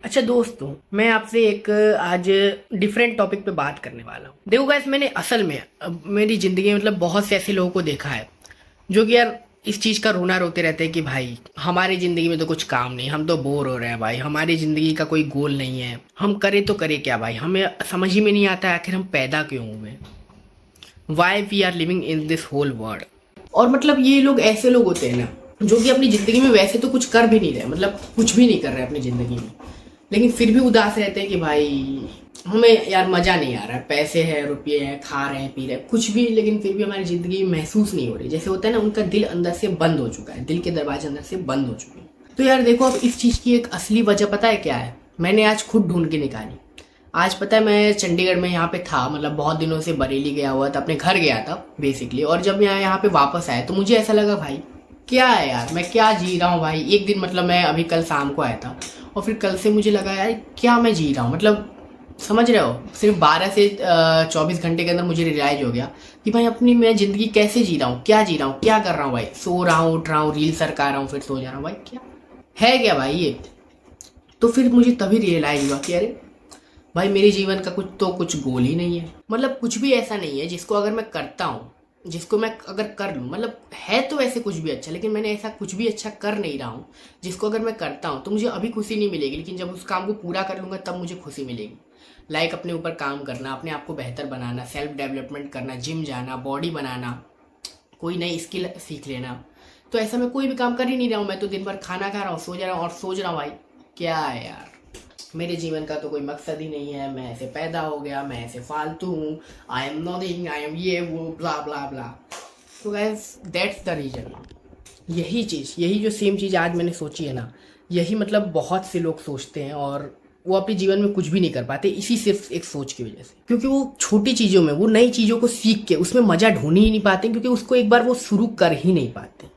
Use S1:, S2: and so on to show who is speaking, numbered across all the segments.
S1: अच्छा दोस्तों, मैं आपसे एक आज डिफरेंट टॉपिक पे बात करने वाला हूँ। देखो गाइस, मैंने असल में मेरी ज़िंदगी में मतलब बहुत से ऐसे लोगों को देखा है जो कि यार इस चीज़ का रोना रोते रहते हैं कि भाई हमारी ज़िंदगी में तो कुछ काम नहीं, हम तो बोर हो रहे हैं भाई, हमारी ज़िंदगी का कोई गोल नहीं है, हम करें तो करें क्या भाई, हमें समझ ही में नहीं आता आखिर हम पैदा क्यों हुए, why we are living in this whole world. और मतलब ये लोग ऐसे लोग होते हैं ना जो कि अपनी ज़िंदगी में वैसे तो कुछ कर भी नहीं रहे, मतलब कुछ भी नहीं कर रहे अपनी ज़िंदगी में, लेकिन फिर भी उदास रहते हैं कि भाई हमें यार मज़ा नहीं आ रहा है, पैसे हैं, रुपये हैं, खा रहे हैं, पी रहे हैं, कुछ भी, लेकिन फिर भी हमारी ज़िंदगी महसूस नहीं हो रही। जैसे होता है ना, उनका दिल अंदर से बंद हो चुका है, दिल के दरवाजे अंदर से बंद हो चुके हैं। तो यार देखो, अब इस चीज़ की एक असली वजह पता है क्या है? मैंने आज खुद ढूंढ के निकाली। आज पता है, मैं चंडीगढ़ में यहाँ पे था, मतलब बहुत दिनों से बरेली गया हुआ था, अपने घर गया था बेसिकली। और जब मैं यहाँ पे वापस आया तो मुझे ऐसा लगा भाई क्या है यार, मैं क्या जी रहा हूँ भाई। एक दिन मतलब मैं अभी कल शाम को आया था और फिर कल से मुझे लगा यार क्या मैं जी रहा हूँ, मतलब समझ रहे हो, सिर्फ 12 से 24 घंटे के अंदर मुझे रियलाइज हो गया कि भाई अपनी मैं ज़िंदगी कैसे जी रहा हूँ, क्या जी रहा हूँ, क्या कर रहा हूँ भाई। सो रहा हूँ, उठ रहा हूँ, रील सरका रहा हूँ, फिर सो जा रहा हूँ भाई, क्या है क्या भाई ये। तो फिर मुझे तभी रियलाइज हुआ कि अरे भाई मेरे जीवन का कुछ गोल ही नहीं है, मतलब कुछ भी ऐसा नहीं है जिसको अगर मैं करता हूँ, जिसको मैं अगर कर लूँ, मतलब है तो वैसे कुछ भी अच्छा, लेकिन मैंने ऐसा कुछ भी अच्छा कर नहीं रहा हूँ जिसको अगर मैं करता हूँ तो मुझे अभी खुशी नहीं मिलेगी, लेकिन जब उस काम को पूरा कर लूँगा तब मुझे खुशी मिलेगी। लाइक अपने ऊपर काम करना, अपने आप को बेहतर बनाना, सेल्फ डेवलपमेंट करना, जिम जाना, बॉडी बनाना, कोई नई स्किल सीख लेना। तो ऐसा मैं कोई भी काम कर ही नहीं रहा हूँ, मैं तो दिन भर खाना खा रहा हूँ, सो जा रहा हूँ और सोच रहा हूँ भाई क्या है यार, मेरे जीवन का तो कोई मकसद ही नहीं है, मैं ऐसे पैदा हो गया, मैं ऐसे फालतू हूँ, I am nothing, I am ये वो ब्ला ब्ला ब्ला। तो गाइस दैट्स द रीजन। यही चीज़, यही जो सेम चीज़ आज मैंने सोची है ना, यही मतलब बहुत से लोग सोचते हैं और वो अपने जीवन में कुछ भी नहीं कर पाते, इसी सिर्फ एक सोच की वजह से, क्योंकि वो छोटी चीज़ों में, वो नई चीज़ों को सीख के उसमें मज़ा ढूंढ ही नहीं पाते, क्योंकि उसको एक बार वो शुरू कर ही नहीं पाते।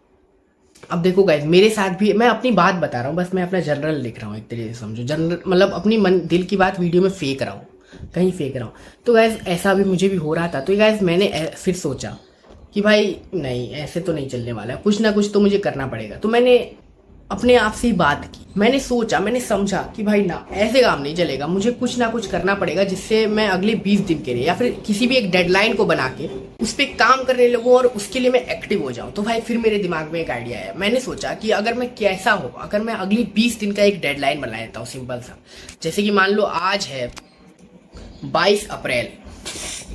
S1: अब देखो गाइज, मेरे साथ भी, मैं अपनी बात बता रहा हूँ, बस मैं अपना जनरल लिख रहा हूँ, एक तरीके से समझो जनरल, मतलब अपनी मन दिल की बात वीडियो में फेंक रहा हूँ, कहीं फेंक रहा हूँ। तो गाइज ऐसा भी मुझे भी हो रहा था, तो गाइज मैंने फिर सोचा कि भाई नहीं, ऐसे तो नहीं चलने वाला है, कुछ ना कुछ तो मुझे करना पड़ेगा। तो मैंने अपने आप से ही बात की, मैंने सोचा, मैंने समझा कि भाई ना, ऐसे काम नहीं चलेगा, मुझे कुछ ना कुछ करना पड़ेगा जिससे मैं अगले 20 दिन के लिए या फिर किसी भी एक डेडलाइन को बना के उस पर काम करने लगूँ और उसके लिए मैं एक्टिव हो जाऊँ। तो भाई फिर मेरे दिमाग में एक आइडिया आया, मैंने सोचा कि अगर मैं कैसा हो, अगर मैं अगली 20 दिन का एक डेडलाइन बना लेता हूँ, सिंपल सा। जैसे कि मान लो आज है 22 अप्रैल,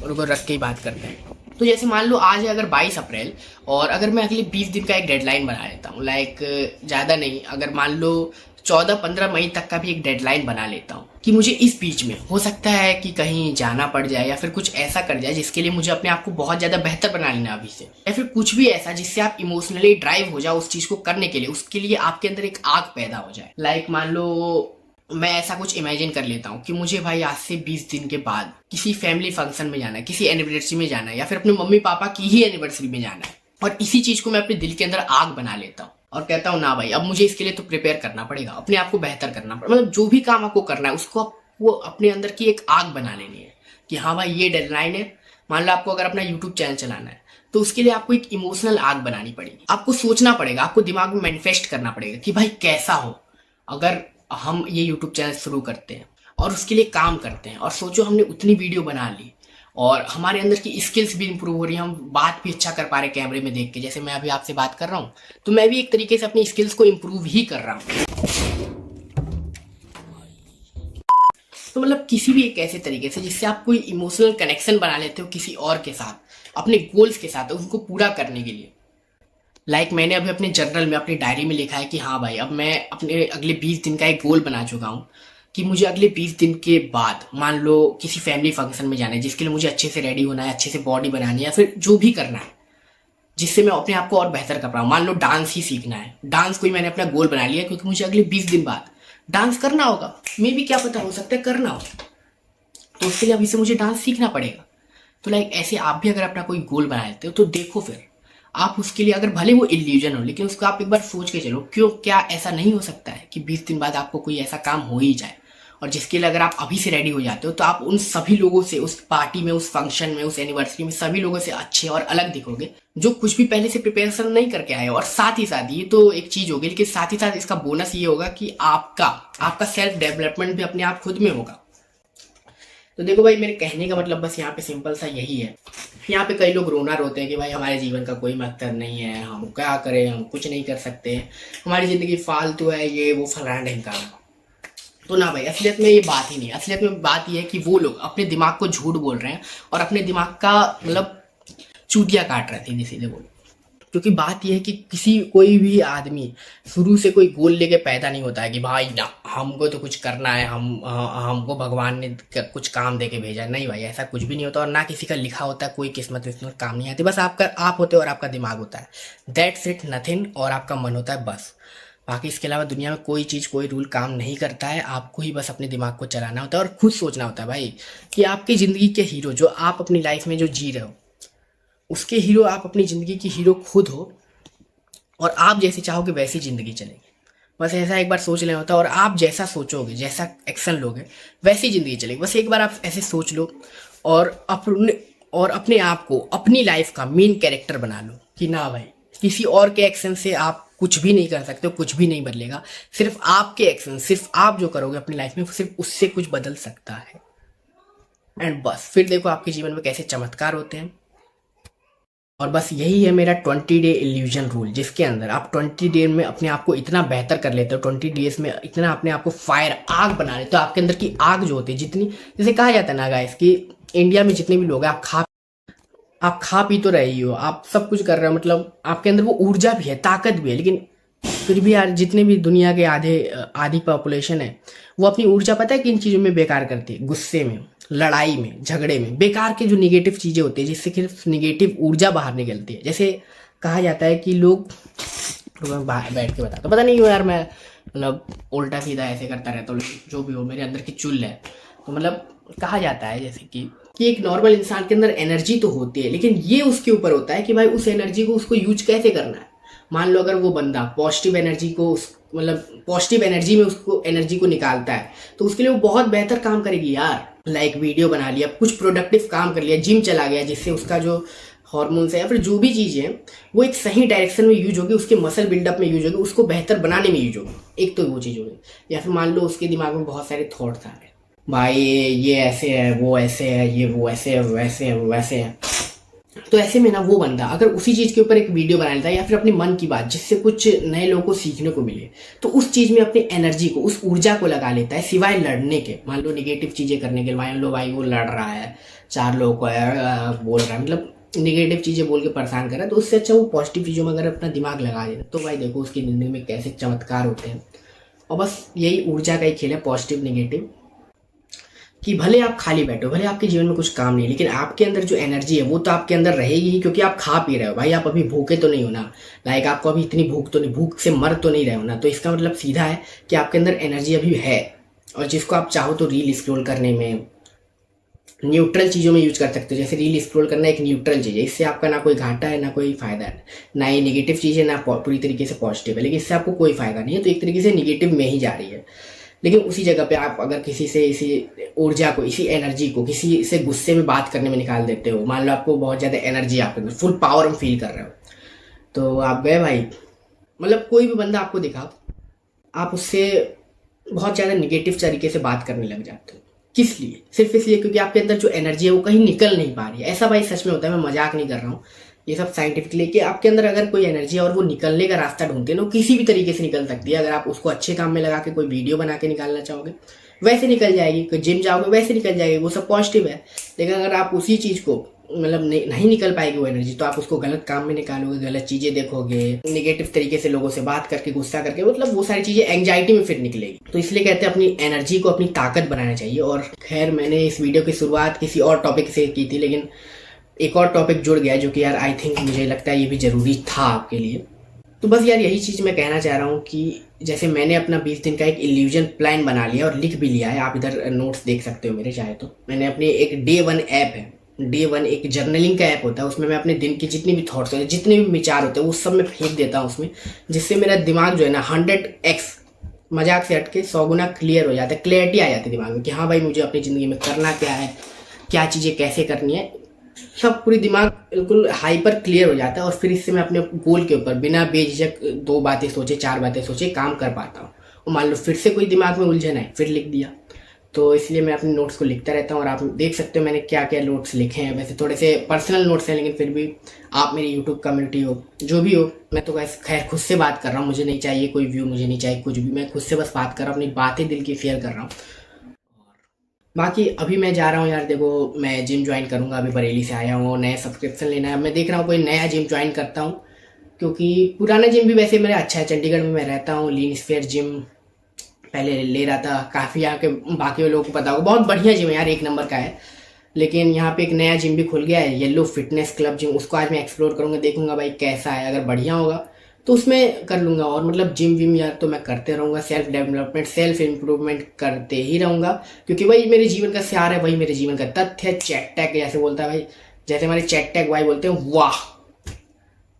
S1: उनको रख के ही बात करते हैं। तो जैसे मान लो आज है अगर 22 अप्रैल, और अगर मैं अगले 20 दिन का एक डेडलाइन बना लेता हूँ, लाइक ज़्यादा नहीं, अगर मान लो 14-15 मई तक का भी एक डेडलाइन बना लेता हूँ कि मुझे इस बीच में हो सकता है कि कहीं जाना पड़ जाए या फिर कुछ ऐसा कर जाए जिसके लिए मुझे अपने आप को बहुत ज़्यादा बेहतर बना लेना अभी से, या फिर कुछ भी ऐसा जिससे आप इमोशनली ड्राइव हो जाओ उस चीज़ को करने के लिए, उसके लिए आपके अंदर एक आग पैदा हो जाए। लाइक मान लो मैं ऐसा कुछ इमेजिन कर लेता हूँ कि मुझे भाई आज से 20 दिन के बाद किसी फैमिली फंक्शन में जाना है, किसी एनिवर्सरी में जाना है, या फिर अपने मम्मी पापा की ही एनिवर्सरी में जाना है, और इसी चीज को मैं अपने दिल के अंदर आग बना लेता हूँ और कहता हूँ ना भाई, अब मुझे इसके लिए तो प्रिपेयर करना पड़ेगा, अपने आप को बेहतर करना पड़ेगा, मतलब जो भी काम आपको करना है उसको आपको अपने अंदर की एक आग बना लेनी है कि हाँ भाई ये डेडलाइन है। मान लो आपको अगर अपना यूट्यूब चैनल चलाना है तो उसके लिए आपको एक इमोशनल आग बनानी पड़ेगी, आपको सोचना पड़ेगा, आपको दिमाग में मैनिफेस्ट करना पड़ेगा कि भाई कैसा हो अगर हम ये यूट्यूब चैनल शुरू करते हैं और उसके लिए काम करते हैं, और सोचो हमने उतनी वीडियो बना ली और हमारे अंदर की स्किल्स भी इंप्रूव हो रही है, हम बात भी अच्छा कर पा रहे हैं कैमरे में देख के, जैसे मैं अभी आपसे बात कर रहा हूँ, तो मैं भी एक तरीके से अपनी स्किल्स को इंप्रूव ही कर रहा हूँ। तो मतलब किसी भी एक ऐसे तरीके से जिससे आप कोई इमोशनल कनेक्शन बना लेते हो किसी और के साथ, अपने गोल्स के साथ, उनको पूरा करने के लिए। लाइक मैंने अभी अपने जर्नल में, अपनी डायरी में लिखा है कि हाँ भाई अब मैं अपने अगले 20 दिन का एक गोल बना चुका हूँ कि मुझे अगले 20 दिन के बाद मान लो किसी फैमिली फंक्शन में जाना है जिसके लिए मुझे अच्छे से रेडी होना है, अच्छे से बॉडी बनानी है, या फिर जो भी करना है जिससे मैं अपने आप को और बेहतर कर पाऊँ। मान लो डांस ही सीखना है, डांस को ही मैंने अपना गोल बना लिया क्योंकि मुझे अगले 20 दिन बाद डांस करना होगा, मे भी क्या पता हो सकता है करना हो, तो उसके लिए अभी से मुझे डांस सीखना पड़ेगा। तो लाइक ऐसे आप भी अगर अपना कोई गोल बना लेते हो तो देखो फिर आप उसके लिए, अगर भले वो इल्यूजन हो लेकिन उसको आप एक बार सोच के चलो, क्यों क्या ऐसा नहीं हो सकता है कि 20 दिन बाद आपको कोई ऐसा काम हो ही जाए और जिसके लिए अगर आप अभी से रेडी हो जाते हो तो आप उन सभी लोगों से, उस पार्टी में, उस फंक्शन में, उस एनिवर्सरी में सभी लोगों से अच्छे और अलग दिखोगे, जो कुछ भी पहले से प्रिपरेशन नहीं करके आए हो। और साथ ही साथ, ये तो एक चीज होगी, लेकिन साथ ही साथ इसका बोनस ये होगा कि आपका सेल्फ डेवलपमेंट भी अपने आप खुद में होगा। तो देखो भाई, मेरे कहने का मतलब बस यहाँ पे सिंपल सा यही है। यहाँ पे कई लोग रोना रोते हैं कि भाई हमारे जीवन का कोई मकसद नहीं है, हम क्या करें, हम कुछ नहीं कर सकते, हमारी ज़िंदगी फालतू है, ये वो फलाना ढिमकाना। तो ना भाई, असलियत में ये बात ही नहीं है। असलियत में बात ये है कि वो लोग अपने दिमाग को झूठ बोल रहे हैं और अपने दिमाग का मतलब चूतिया काट रहे थे सीधे बोल। क्योंकि बात यह है कि कोई भी आदमी शुरू से कोई गोल लेके पैदा नहीं होता है कि भाई ना हमको तो कुछ करना है, हमको भगवान ने कुछ काम दे के भेजा है। नहीं भाई, ऐसा कुछ भी नहीं होता, और ना किसी का लिखा होता है, कोई किस्मत विस्मत काम नहीं आती। बस आप होते हो और आपका दिमाग होता है, दैट्स इट, नथिंग। और आपका मन होता है बस। बाकी इसके अलावा दुनिया में कोई चीज़, कोई रूल काम नहीं करता है। आपको ही बस अपने दिमाग को चलाना होता है और खुद सोचना होता है भाई कि आपकी ज़िंदगी के हीरो, जो आप अपनी लाइफ में जो जी रहे हो, उसके हीरो आप अपनी ज़िंदगी की हीरो खुद हो। और आप जैसे चाहोगे वैसी ज़िंदगी चलेगी। बस ऐसा एक बार सोच लेना होता है, और आप जैसा सोचोगे, जैसा एक्शन लोगे, वैसी ज़िंदगी चलेगी। बस एक बार आप ऐसे सोच लो और अपने आप को अपनी लाइफ का मेन कैरेक्टर बना लो कि ना भाई, किसी और के एक्शन से आप कुछ भी नहीं कर सकते हो, कुछ भी नहीं बदलेगा। सिर्फ आपके एक्शन, सिर्फ आप जो करोगे अपनी लाइफ में, सिर्फ उससे कुछ बदल सकता है। एंड बस फिर देखो आपके जीवन में कैसे चमत्कार होते हैं। और बस यही है मेरा 20 डे इल्यूजन रूल, जिसके अंदर आप 20 डे में अपने आप को इतना बेहतर कर लेते हो, 20 डेज में इतना अपने आप को फायर, आग बना लेते हो। आपके अंदर की आग जो होती है, जितनी, जैसे कहा जाता है ना गाइस कि इंडिया में जितने भी लोग हैं, आप खा पी तो रहे ही हो, आप सब कुछ कर रहे हो, मतलब आपके अंदर वो ऊर्जा भी है, ताकत भी है, लेकिन फिर भी यार जितने भी दुनिया के आधी पॉपुलेशन है, वो अपनी ऊर्जा पता है किन चीज़ों में बेकार करती है? गुस्से में, लड़ाई में, झगड़े में, बेकार के जो निगेटिव चीज़ें होती है, जिससे सिर्फ निगेटिव ऊर्जा बाहर निकलती है। जैसे कहा जाता है कि लोग, मैं बैठ के बताता हूँ, पता नहीं क्यों यार मैं मतलब उल्टा सीधा ऐसे करता रहता हूँ, जो भी हो मेरे अंदर की चुल है। तो मतलब कहा जाता है जैसे कि एक नॉर्मल इंसान के अंदर एनर्जी तो होती है, लेकिन ये उसके ऊपर होता है कि भाई उस एनर्जी को उसको यूज कैसे करना है। मान लो अगर वो बंदा पॉजिटिव एनर्जी को, मतलब पॉजिटिव एनर्जी में उसको एनर्जी को निकालता है, तो उसके लिए वो बहुत बेहतर काम करेगी यार। लाइक वीडियो बना लिया, कुछ प्रोडक्टिव काम कर लिया, जिम चला गया, जिससे उसका जो हार्मोन्स है या फिर जो भी चीज़ें हैं वो एक सही डायरेक्शन में यूज होगी, उसके मसल बिल्डअप में यूज होगी, उसको बेहतर बनाने में यूज होगी। एक तो वो चीज़ होगी। या फिर मान लो उसके दिमाग में बहुत सारे थॉट्स आ रहे हैं, भाई ये ऐसे है, वो ऐसे है, ये वो ऐसे है, वैसे है, वैसे है। तो ऐसे में ना वो बंदा अगर उसी चीज़ के ऊपर एक वीडियो बना लेता है या फिर अपने मन की बात, जिससे कुछ नए लोगों को सीखने को मिले, तो उस चीज़ में अपनी एनर्जी को, उस ऊर्जा को लगा लेता है, सिवाय लड़ने के। मान लो निगेटिव चीज़ें करने के, मान लो भाई वो लड़ रहा है, 4 लोगों को बोल रहा है, मतलब निगेटिव चीज़ें बोल के परेशान कर रहा है, तो उससे अच्छा वो पॉजिटिव चीज़ों में अगर अपना दिमाग लगा दे, तो भाई देखो उसकी ज़िंदगी में कैसे चमत्कार होते हैं। और बस यही ऊर्जा का ही खेल है, पॉजिटिव निगेटिव, कि भले आप खाली बैठो, भले आपके जीवन में कुछ काम नहीं, लेकिन आपके अंदर जो एनर्जी है वो तो आपके अंदर रहेगी ही, क्योंकि आप खा पी रहे हो भाई। आप अभी भूखे तो नहीं हो ना, लाइक आपको अभी इतनी भूख तो नहीं, भूख से मर तो नहीं रहे हो ना। तो इसका मतलब सीधा है कि आपके अंदर एनर्जी अभी है, और जिसको आप चाहो तो रील स्क्रॉल करने में, न्यूट्रल चीज़ों में यूज कर सकते हो। जैसे रील स्क्रॉल करना एक न्यूट्रल चीज़ है, इससे आपका ना कोई घाटा है ना कोई फायदा है, ना ही निगेटिव चीज़ है ना पूरी तरीके से पॉजिटिव है, लेकिन इससे आपको कोई फायदा नहीं है, तो एक तरीके से निगेटिव में ही जा रही है। लेकिन उसी जगह पे आप अगर किसी से इसी ऊर्जा को, इसी एनर्जी को किसी से गुस्से में बात करने में निकाल देते हो, मान लो आपको बहुत ज़्यादा एनर्जी, आपके फुल पावर में फील कर रहे हो, तो आप गए भाई, मतलब कोई भी बंदा आपको दिखा, आप उससे बहुत ज़्यादा निगेटिव तरीके से बात करने लग जाते हो। किस लिए? सिर्फ इसलिए क्योंकि आपके अंदर जो एनर्जी है वो कहीं निकल नहीं पा रही है। ऐसा भाई सच में होता है, मैं मजाक नहीं कर रहा हूँ, ये सब साइंटिफिकली, कि आपके अंदर अगर कोई एनर्जी है और वो निकलने का रास्ता ढूंढते हैं ना, किसी भी तरीके से निकल सकती है। अगर आप उसको अच्छे काम में लगा के कोई वीडियो बना के निकालना चाहोगे, वैसे निकल जाएगी। कोई जिम जाओगे, वैसे निकल जाएगी, वो सब पॉजिटिव है। लेकिन अगर आप उसी चीज़ को, मतलब नहीं निकल पाएगी वो एनर्जी, तो आप उसको गलत काम में निकालोगे, गलत चीज़ें देखोगे, निगेटिव तरीके से लोगों से बात करके, गुस्सा करके, मतलब वो सारी चीज़ें एंग्जाइटी में फिर निकलेगी। तो इसलिए कहते हैं अपनी एनर्जी को अपनी ताकत बनाना चाहिए। और खैर, मैंने इस वीडियो की शुरुआत किसी और टॉपिक से की थी, लेकिन एक और टॉपिक जुड़ गया जो कि यार आई थिंक मुझे लगता है ये भी ज़रूरी था आपके लिए। तो बस यार यही चीज़ मैं कहना चाह रहा हूँ कि जैसे मैंने अपना 20 दिन का एक इल्यूजन प्लान बना लिया और लिख भी लिया है, आप इधर नोट्स देख सकते हो मेरे चाहे तो। मैंने अपनी एक Day 1 ऐप है, Day 1 एक जर्नलिंग का ऐप होता है, उसमें मैं अपने दिन की जितनी भी थॉट्स होते हैं, जितने भी विचार होते हैं, वो सब मैं फेंक देता हूँ उसमें, जिससे मेरा दिमाग जो है ना 100x मजाक से हट के 100 गुना क्लियर हो जाता है, क्लियरिटी आ जाती है दिमाग में कि हाँ भाई मुझे अपनी ज़िंदगी में करना क्या है, क्या चीज़ें कैसे करनी है, सब पूरी दिमाग बिल्कुल हाइपर क्लियर हो जाता है। और फिर इससे मैं अपने गोल के ऊपर बिना बेझिझक 2 बातें सोचे 4 बातें सोचे काम कर पाता हूँ। और मान लो फिर से कोई दिमाग में उलझन है, फिर लिख दिया। तो इसलिए मैं अपने नोट्स को लिखता रहता हूँ और आप देख सकते हो मैंने क्या क्या नोट्स लिखे हैं। वैसे थोड़े से पर्सनल नोट्स हैं, लेकिन फिर भी आप मेरी यूट्यूब कम्युनिटी हो, जो भी हो, मैं तो वैसे खैर खुद से बात कर रहा हूँ, मुझे नहीं चाहिए कोई व्यू, मुझे नहीं चाहिए कुछ भी, मैं खुद से बस बात कर रहा हूँ, अपनी बातें दिल की शेयर कर रहा हूँ। बाकी अभी मैं जा रहा हूँ यार, देखो मैं जिम ज्वाइन करूँगा, अभी बरेली से आया हूँ, नया सब्सक्रिप्शन लेना है, मैं देख रहा हूँ कोई नया जिम ज्वाइन करता हूँ, क्योंकि पुराना जिम भी वैसे मेरा अच्छा है, चंडीगढ़ में मैं रहता हूँ, लीन स्फीयर जिम पहले ले रहा था, काफ़ी यहाँ के बाकी लोगों को पता होगा, बहुत बढ़िया जिम है यार, एक नंबर का है। लेकिन यहाँ पे एक नया जिम भी खुल गया है, येलो फिटनेस क्लब जिम, उसको आज मैं एक्सप्लोर करूँगा, देखूंगा भाई कैसा है, अगर बढ़िया होगा तो उसमें कर लूँगा। और मतलब जिम विम यार तो मैं करते रहूँगा, सेल्फ डेवलपमेंट सेल्फ इम्प्रूवमेंट करते ही रहूँगा, क्योंकि वही मेरे जीवन का सार है, वही मेरे जीवन का तथ्य है। चैट टैग जैसे बोलता है भाई, जैसे हमारे चैट टैग भाई बोलते हैं वाह।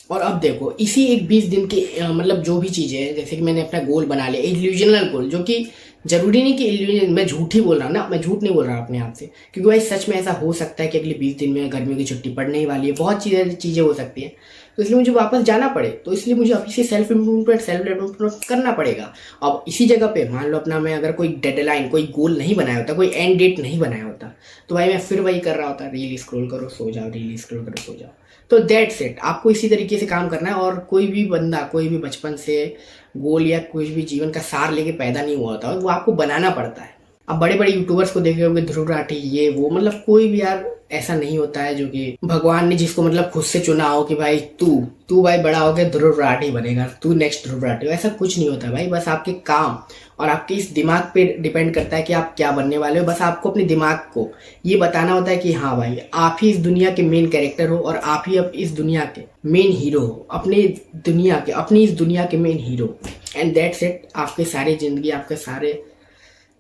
S1: और अब देखो इसी एक 20 दिन के मतलब जो भी चीज़ें हैं, जैसे कि मैंने अपना गोल बना लिया, इल्यूजनल गोल, जो कि जरूरी नहीं कि इल्यूजन, मैं झूठ ही बोल रहा हूँ ना, मैं झूठ नहीं बोल रहा अपने आप से, क्योंकि भाई सच में ऐसा हो सकता है कि अगले 20 दिन में गर्मियों की छुट्टी पड़ने ही वाली है, बहुत चीज़ें हो सकती हैं, तो इसलिए मुझे वापस जाना पड़े, तो इसलिए मुझे अभी से सेल्फ इम्प्रूवमेंट सेल्फ डेवलपमेंट करना पड़ेगा। अब इसी जगह पे मान लो अपना मैं अगर कोई डेडलाइन कोई गोल नहीं बनाया होता, कोई एंड डेट नहीं बनाया होता, तो भाई मैं फिर वही कर रहा होता, रील स्क्रॉल करो सो जाओ, रील स्क्रॉल करो सो जाओ। तो दैट्स इट, आपको इसी तरीके से काम करना है। और कोई भी बंदा कोई भी बचपन से गोल या कोई भी जीवन का सार लेके पैदा नहीं हुआ होता, वो आपको बनाना पड़ता है। अब बड़े बड़े यूट्यूबर्स को देखे होंगे, ध्रुव राठी ये वो, मतलब कोई भी यार ऐसा नहीं होता है जो कि भगवान ने जिसको मतलब खुद से चुना हो कि भाई तू भाई बड़ा हो गया ध्रुव राठी बनेगा, तू नेक्स्ट ध्रुव राठी हो, ऐसा कुछ नहीं होता भाई। बस आपके काम और आपके इस दिमाग पे डिपेंड करता है कि आप क्या बनने वाले हो। बस आपको अपने दिमाग को ये बताना होता है कि हाँ भाई आप ही इस दुनिया के मेन कैरेक्टर हो, और आप ही अब इस दुनिया के मेन हीरो हो, अपनी इस दुनिया के main hero. And that's it, आपके सारी जिंदगी, आपके सारे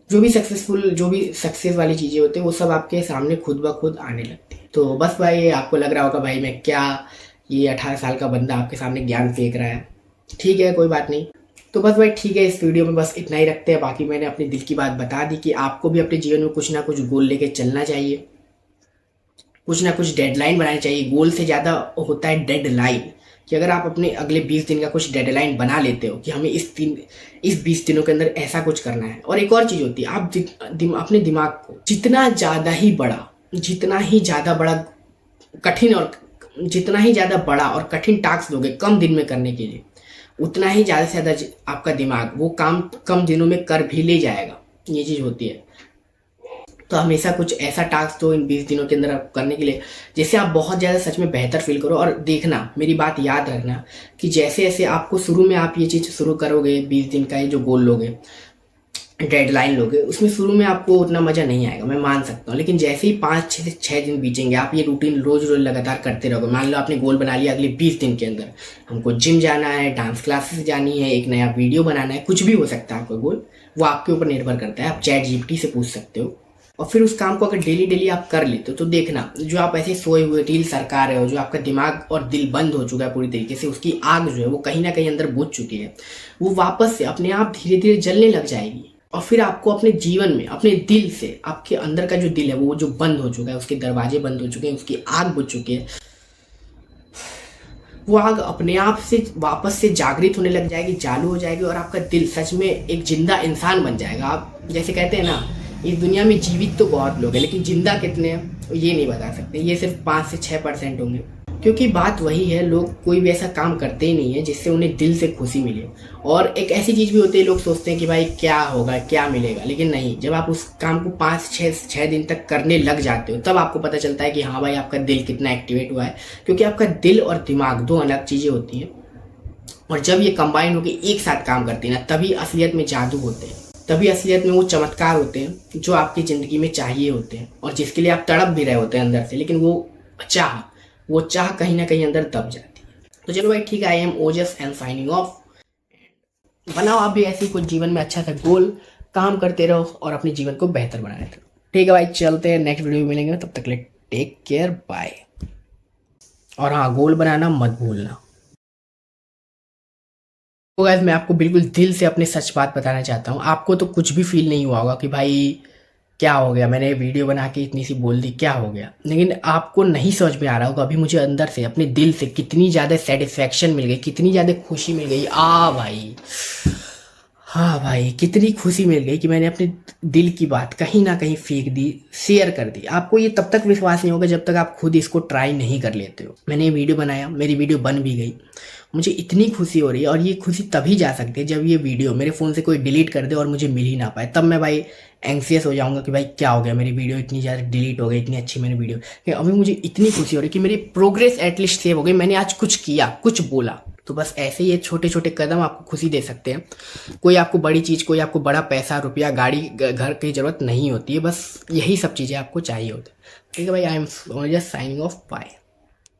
S1: जो भी सक्सेस वाली चीज़ें होती हैं वो सब आपके सामने खुद ब खुद आने लगती है। तो बस भाई आपको लग रहा होगा भाई मैं क्या, ये 18 साल का बंदा आपके सामने ज्ञान फेंक रहा है, ठीक है कोई बात नहीं। तो बस भाई ठीक है, इस वीडियो में बस इतना ही रखते हैं। बाकी मैंने अपने दिल की बात बता दी कि आपको भी अपने जीवन में कुछ ना कुछ गोल लेके चलना चाहिए, कुछ ना कुछ डेडलाइन बनानी चाहिए। गोल से ज़्यादा होता है डेडलाइन, कि अगर आप अपने अगले 20 दिन का कुछ डेडलाइन बना लेते हो कि हमें इस 20 दिनों के अंदर ऐसा कुछ करना है। और एक और चीज़ होती है, आप अपने दिमाग को जितना ही ज़्यादा बड़ा कठिन और जितना ही ज़्यादा बड़ा और कठिन टास्क दोगे कम दिन में करने के लिए, उतना ही ज़्यादा से ज़्यादा आपका दिमाग वो काम कम दिनों में कर भी ले जाएगा। ये चीज़ होती है। तो हमेशा कुछ ऐसा टास्क दो इन 20 दिनों के अंदर आप करने के लिए, जिससे आप बहुत ज़्यादा सच में बेहतर फील करो। और देखना, मेरी बात याद रखना कि जैसे जैसे आपको शुरू में आप ये चीज़ शुरू करोगे, 20 दिन का ये जो गोल लोगे, डेडलाइन लोगे, उसमें शुरू में आपको उतना मज़ा नहीं आएगा, मैं मान सकता हूँ। लेकिन जैसे ही 5 से 6 दिन बीतेंगे, आप ये रूटीन रोज रोज लगातार करते रहोगे। मान लो आपने गोल बना लिया अगले 20 दिन के अंदर हमको जिम जाना है, डांस क्लासेस जानी है, एक नया वीडियो बनाना है, कुछ भी हो सकता है आपका गोल, वो आपके ऊपर निर्भर करता है। आप चैट जीपीटी से पूछ सकते हो। और फिर उस काम को अगर डेली डेली आप कर लेते हो, तो देखना जो आप ऐसे सोए हुए रील सरका रहे हो, जो आपका दिमाग और दिल बंद हो चुका है पूरी तरीके से, उसकी आग जो है वो कहीं ना कहीं अंदर बुझ चुकी है, वो वापस से अपने आप धीरे धीरे जलने लग जाएगी। और फिर आपको अपने जीवन में अपने दिल से, आपके अंदर का जो दिल है वो जो बंद हो चुका है, उसके दरवाजे बंद हो चुके हैं, उसकी आग बुझ चुकी है, वो आग अपने आप से वापस से जागृत होने लग जाएगी, चालू हो जाएगी, और आपका दिल सच में एक जिंदा इंसान बन जाएगा। आप जैसे कहते हैं ना, इस दुनिया में जीवित तो बहुत लोग हैं, लेकिन जिंदा कितने हैं ये नहीं बता सकते, ये सिर्फ 5 से 6% होंगे। क्योंकि बात वही है, लोग कोई भी ऐसा काम करते ही नहीं है जिससे उन्हें दिल से खुशी मिले। और एक ऐसी चीज़ भी होती है, लोग सोचते हैं कि भाई क्या होगा, क्या मिलेगा, लेकिन नहीं, जब आप उस काम को 5-6 दिन तक करने लग जाते हो, तब आपको पता चलता है कि हाँ भाई आपका दिल कितना एक्टिवेट हुआ है। क्योंकि आपका दिल और दिमाग दो अलग चीज़ें होती हैं, और जब ये कंबाइन होकर एक साथ काम करती है ना, तभी असलियत में जादू होते हैं, तभी असलियत में वो चमत्कार होते हैं जो आपकी ज़िंदगी में चाहिए होते हैं, और जिसके लिए आप तड़प भी रहे होते हैं अंदर से, लेकिन वो चाह कहीं ना कहीं अंदर दब जाती है। तो चलो भाई ठीक है, I am Ojas and signing off. बनाओ आप भी ऐसे ही कुछ जीवन में अच्छा सा गोल, काम करते रहो और अपने जीवन को बेहतर बनाते रहो। ठीक है भाई, चलते हैं, नेक्स्ट वीडियो में मिलेंगे, तब तक ले टेक केयर, बाय। और हाँ, गोल बनाना मत भूलना। तो गाइस मैं आपको बिल्कुल दिल से अपनी सच बात बताना चाहता हूँ। आपको तो कुछ भी फील नहीं हुआ होगा कि भाई क्या हो गया, मैंने वीडियो बना के इतनी सी बोल दी, क्या हो गया। लेकिन आपको नहीं समझ में आ रहा होगा अभी मुझे अंदर से अपने दिल से कितनी ज़्यादा सेटिस्फेक्शन मिल गई, कितनी ज़्यादा खुशी मिल गई। भाई, हाँ भाई, कितनी खुशी मिल गई कि मैंने अपने दिल की बात कहीं ना कहीं फेंक दी, शेयर कर दी। आपको ये तब तक विश्वास नहीं होगा जब तक आप खुद इसको ट्राई नहीं कर लेते हो। मैंने ये वीडियो बनाया, मेरी वीडियो बन भी गई, मुझे इतनी खुशी हो रही है। और ये खुशी तभी जा सकती है जब ये वीडियो मेरे फ़ोन से कोई डिलीट कर दे और मुझे मिल ही ना पाए। तब मैं भाई एंग्सियस हो जाऊंगा कि भाई क्या हो गया, मेरी वीडियो इतनी ज़्यादा डिलीट हो गई, इतनी अच्छी मेरी वीडियो। कि अभी मुझे इतनी खुशी हो रही है कि मेरी प्रोग्रेस एटलीस्ट सेव हो गई, मैंने आज कुछ किया, कुछ बोला। तो बस ऐसे ही ये छोटे छोटे कदम आपको खुशी दे सकते हैं। कोई आपको बड़ी चीज़, कोई आपको बड़ा पैसा, रुपया, गाड़ी, घर की ज़रूरत नहीं होती है। बस यही सब चीज़ें आपको चाहिए होती है। ठीक है भाई, I am just signing off, bye.